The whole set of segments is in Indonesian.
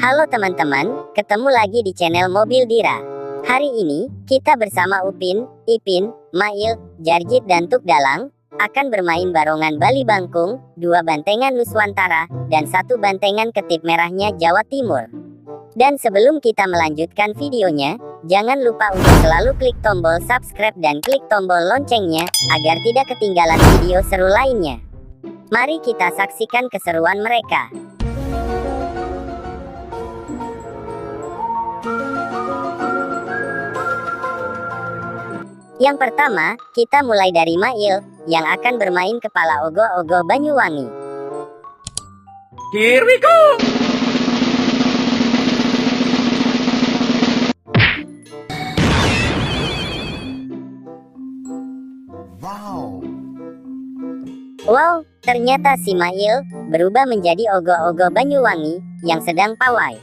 Halo teman-teman, ketemu lagi di channel Mobil Dira. Hari ini, kita bersama Upin, Ipin, Mail, Jarjit dan Tuk Dalang akan bermain barongan Bali Bangkung, 2 bantengan Nuswantara, dan 1 bantengan Ketip Merahnya Jawa Timur. Dan sebelum kita melanjutkan videonya, jangan lupa untuk selalu klik tombol subscribe dan klik tombol loncengnya, agar tidak ketinggalan video seru lainnya. Mari kita saksikan keseruan mereka. Yang pertama, kita mulai dari Mail, yang akan bermain kepala Ogo-Ogo Banyuwangi. Here we go! Wow, ternyata si Mail berubah menjadi Ogo-Ogo Banyuwangi yang sedang pawai.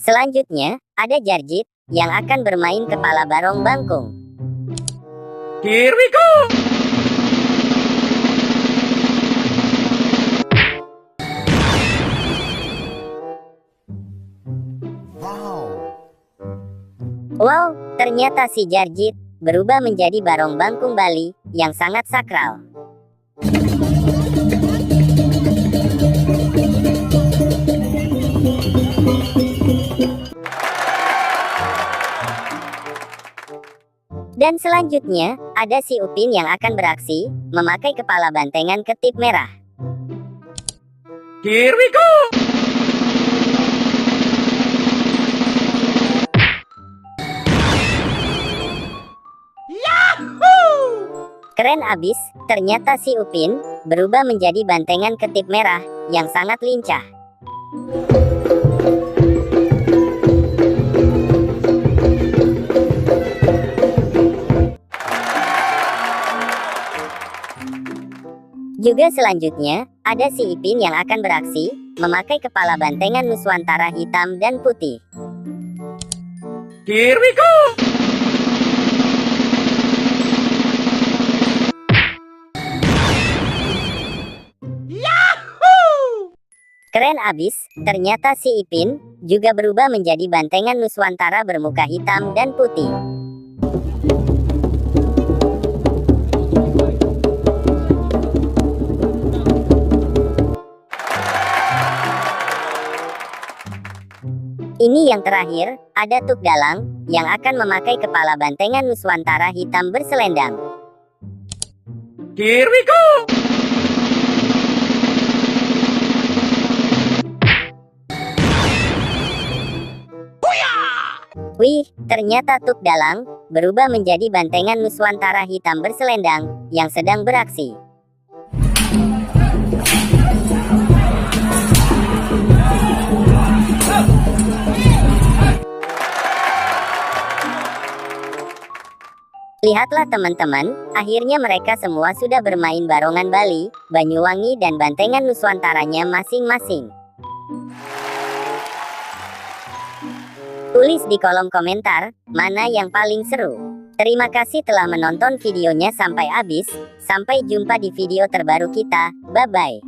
Selanjutnya, ada Jarjit yang akan bermain kepala Barong Bangkung. Here we go! Wow, ternyata si Jarjit berubah menjadi Barong Bangkung Bali yang sangat sakral. Dan selanjutnya, ada si Upin yang akan beraksi, memakai kepala bantengan Ketip Merah. Here we go! Yahoo! Keren abis, ternyata si Upin berubah menjadi bantengan Ketip Merah yang sangat lincah. Juga selanjutnya, ada si Ipin yang akan beraksi, memakai kepala bantengan Nuswantara hitam dan putih. Here we go! Yahoo! Keren abis, ternyata si Ipin juga berubah menjadi bantengan Nuswantara bermuka hitam dan putih. Ini yang terakhir, ada Tuk Dalang, yang akan memakai kepala bantengan Nuswantara hitam berselendang. Here we go! Wih, ternyata Tuk Dalang berubah menjadi bantengan Nuswantara hitam berselendang, yang sedang beraksi. Lihatlah teman-teman, akhirnya mereka semua sudah bermain barongan Bali, Banyuwangi dan bantengan Nuswantaranya masing-masing. Tulis di kolom komentar, mana yang paling seru. Terima kasih telah menonton videonya sampai habis, sampai jumpa di video terbaru kita, bye-bye.